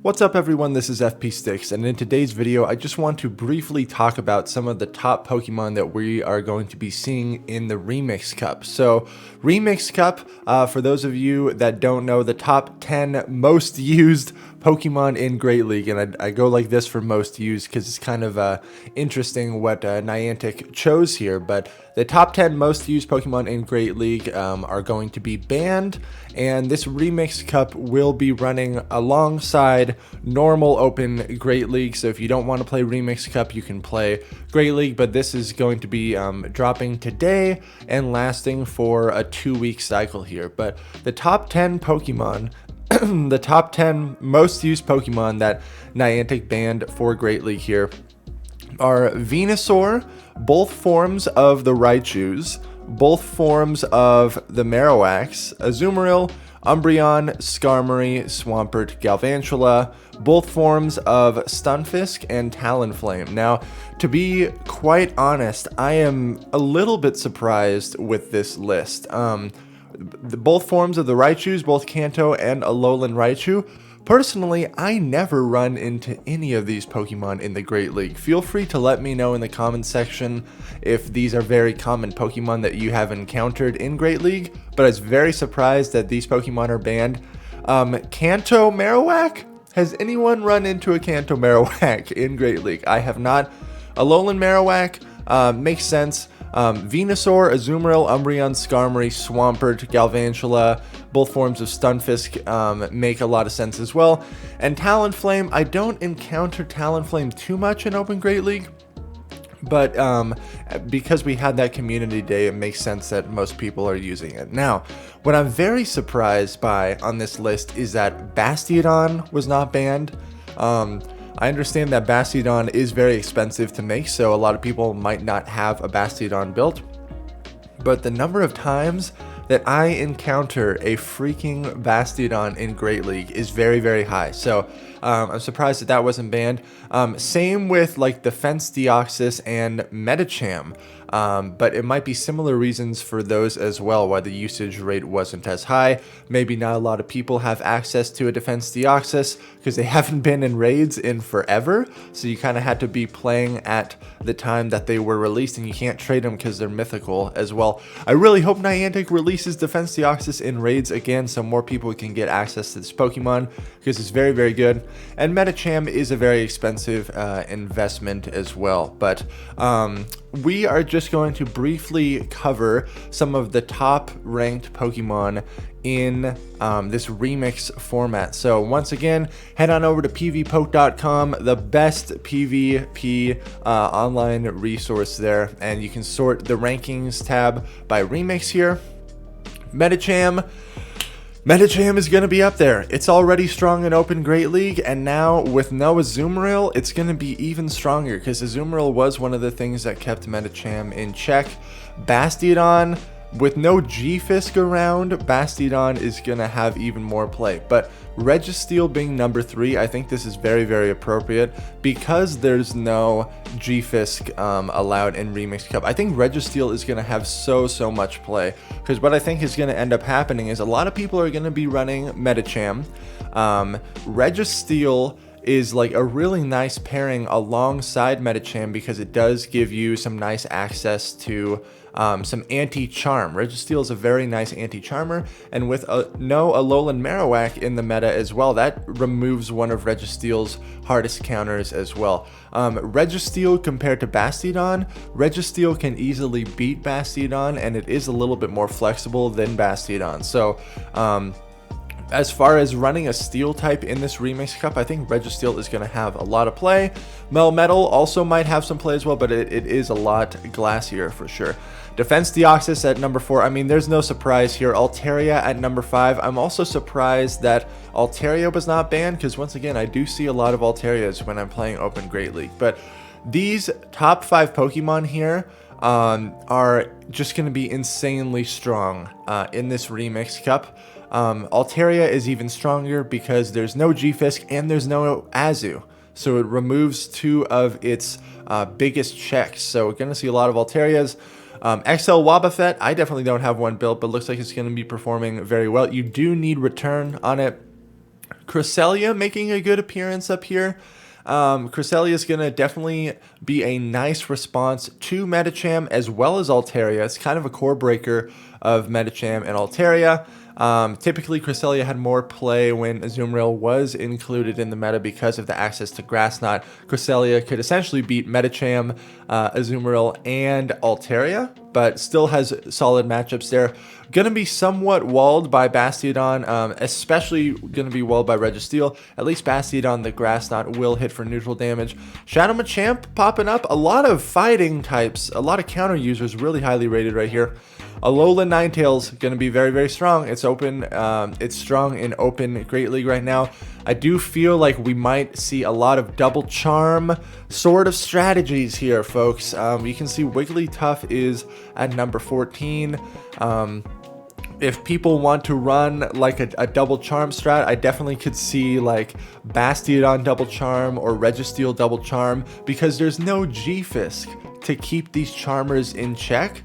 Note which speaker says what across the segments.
Speaker 1: What's up everyone, this is FP Sticks, and in today's video I just want to briefly talk about some of the top Pokemon that we are going to be seeing in the Remix Cup. So Remix Cup, for those of you that don't know, the top 10 most used Pokemon in Great League, and I go like this for most used because it's kind of interesting what Niantic chose here, but the top 10 most used Pokemon in Great League are going to be banned, and this Remix Cup will be running alongside normal open Great League. So if you don't want to play Remix Cup, you can play Great League, but this is going to be dropping today and lasting for a 2-week cycle here. But the top 10 Pokemon the top 10 most used Pokemon that Niantic banned for Great League here are Venusaur, both forms of the Raichus, both forms of the Marowaks, Azumarill, Umbreon, Skarmory, Swampert, Galvantula, both forms of Stunfisk, and Talonflame. Now, to be quite honest, I am a little bit surprised with this list. Both forms of the Raichus, both Kanto and Alolan Raichu. Personally, I never run into any of these Pokemon in the Great League. Feel free to let me know in the comments section if these are very common Pokemon that you have encountered in Great League, but I was very surprised that these Pokemon are banned. Kanto Marowak? Has anyone run into a Kanto Marowak in Great League? I have not. Alolan Marowak makes sense. Venusaur, Azumarill, Umbreon, Skarmory, Swampert, Galvantula, both forms of Stunfisk make a lot of sense as well. And Talonflame, I don't encounter Talonflame too much in Open Great League, but because we had that community day, it makes sense that most people are using it. Now, what I'm very surprised by on this list is that Bastiodon was not banned. I understand that Bastiodon is very expensive to make, so a lot of people might not have a Bastiodon built, but the number of times that I encounter a freaking Bastiodon in Great League is very, very high. So I'm surprised that that wasn't banned. Same with like Defense Deoxys and Medicham, but it might be similar reasons for those as well why the usage rate wasn't as high. Maybe not a lot of people have access to a Defense Deoxys because they haven't been in raids in forever, so you kind of had to be playing at the time that they were released, and you can't trade them because they're mythical as well. I really hope Niantic releases Defense Deoxys in raids again so more people can get access to this Pokemon because it's very, very good. And Medicham is a very expensive investment as well. But we are just going to briefly cover some of the top ranked Pokemon in this remix format. So once again, head on over to pvpoke.com, the best PvP online resource there, and you can sort the rankings tab by remix here. Medicham is going to be up there. It's already strong in Open Great League, and now with no Azumarill, it's going to be even stronger because Azumarill was one of the things that kept Medicham in check. Bastiodon, with no G-Fisk around, Bastiodon is going to have even more play. But Registeel being number 3, I think this is very, very appropriate because there's no G-Fisk allowed in Remix Cup. I think Registeel is going to have so much play because what I think is going to end up happening is a lot of people are going to be running Medicham. Registeel is like a really nice pairing alongside Medicham because it does give you some nice access to some anti-charm. Registeel is a very nice anti-charmer, and with no Alolan Marowak in the meta as well, that removes one of Registeel's hardest counters as well. Registeel compared to Bastiodon, Registeel can easily beat Bastiodon, and it is a little bit more flexible than Bastiodon. So as far as running a steel type in this Remix Cup, I think Registeel is going to have a lot of play. Melmetal also might have some play as well, but it is a lot glassier for sure. Defense Deoxys at number 4. I mean, there's no surprise here. Altaria at number 5. I'm also surprised that Altaria was not banned because, once again, I do see a lot of Altarias when I'm playing Open Great League. But these top 5 Pokemon here are just going to be insanely strong in this Remix Cup. Altaria is even stronger because there's no G-Fisk and there's no Azu, so it removes 2 of its biggest checks. So we're going to see a lot of Altarias. XL Wobbuffet, I definitely don't have one built, but looks like it's going to be performing very well. You do need return on it. Cresselia making a good appearance up here. Cresselia is going to definitely be a nice response to Medicham as well as Altaria. It's kind of a core breaker of Medicham and Altaria. Typically, Cresselia had more play when Azumarill was included in the meta because of the access to Grass Knot. Cresselia could essentially beat Medicham, Azumarill, and Altaria, but still has solid matchups there. Going to be somewhat walled by Bastiodon, especially going to be walled by Registeel. At least Bastiodon, the Grass Knot, will hit for neutral damage. Shadow Machamp popping up. A lot of fighting types, a lot of counter users really highly rated right here. Alolan Ninetales going to be very, very strong. It's open. It's strong in Open Great League right now. I do feel like we might see a lot of double charm sort of strategies here, folks. You can see Wigglytuff is at number 14. If people want to run like a double charm strat, I definitely could see like Bastiodon double charm or Registeel double charm, because there's no G-Fisk to keep these charmers in check.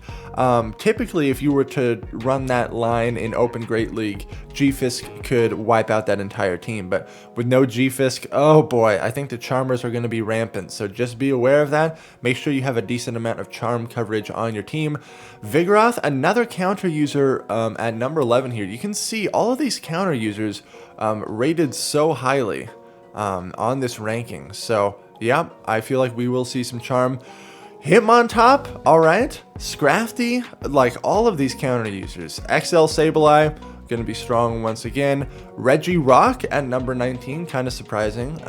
Speaker 1: Typically, if you were to run that line in Open Great League, G-Fisk could wipe out that entire team. But with no G-Fisk, oh boy, I think the charmers are going to be rampant. So just be aware of that. Make sure you have a decent amount of charm coverage on your team. Vigoroth, another counter user at number 11 here. You can see all of these counter users rated so highly on this ranking. So yeah, I feel like we will see some charm. Hitmontop, alright. Scrafty, like all of these counter users. XL Sableye, going to be strong once again. Regirock at number 19, kind of surprising.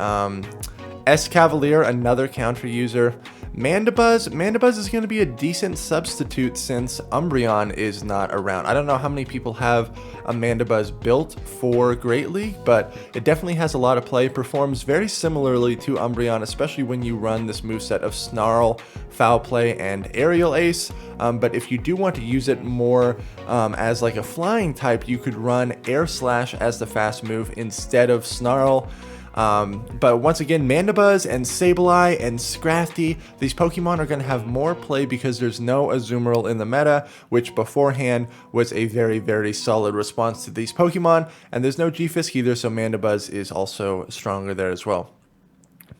Speaker 1: Escavalier, another counter user. Mandibuzz is going to be a decent substitute since Umbreon is not around. I don't know how many people have a Mandibuzz built for Great League, but it definitely has a lot of play. Performs very similarly to Umbreon, especially when you run this moveset of Snarl, Foul Play, and Aerial Ace. But if you do want to use it more as like a flying type, you could run Air Slash as the fast move instead of Snarl. But once again, Mandibuzz and Sableye and Scrafty, these Pokemon are going to have more play because there's no Azumarill in the meta, which beforehand was a very, very solid response to these Pokemon. And there's no G-Fisk either, so Mandibuzz is also stronger there as well.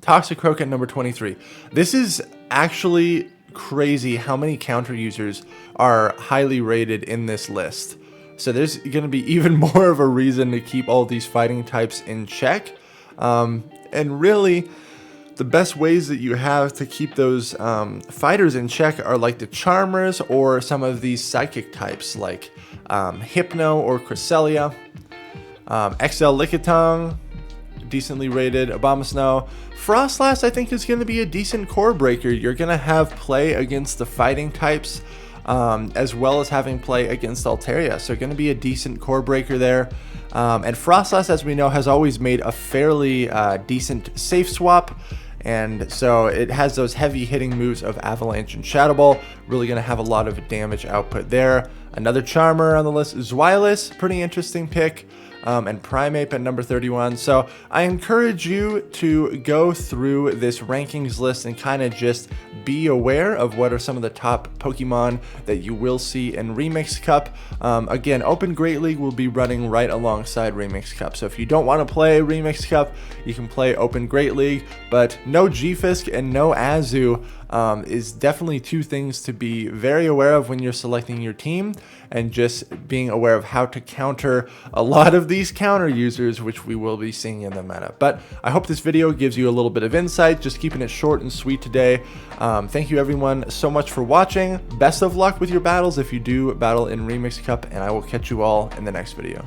Speaker 1: Toxicroak at number 23. This is actually crazy how many counter users are highly rated in this list. So there's going to be even more of a reason to keep all these fighting types in check. And really, the best ways that you have to keep those fighters in check are like the Charmers or some of these psychic types like Hypno or Cresselia. XL Lickitung, decently rated. Abomasnow. Frostlass, I think, is going to be a decent core breaker. You're going to have play against the fighting types as well as having play against Altaria. So going to be a decent core breaker there. And Frostlass, as we know, has always made a fairly decent safe swap. And so it has those heavy hitting moves of Avalanche and Shadow Ball. Really going to have a lot of damage output there. Another Charmer on the list. Zweilous, pretty interesting pick. And Primeape at number 31. So I encourage you to go through this rankings list and kind of just be aware of what are some of the top Pokemon that you will see in Remix Cup. Again, Open Great League will be running right alongside Remix Cup. So if you don't want to play Remix Cup, you can play Open Great League, but no G-Fisk and no Azu is definitely two things to be very aware of when you're selecting your team, and just being aware of how to counter a lot of these counter users, which we will be seeing in the meta. But I hope this video gives you a little bit of insight, just keeping it short and sweet today. Thank you everyone so much for watching. Best of luck with your battles if you do battle in Remix Cup, and I will catch you all in the next video.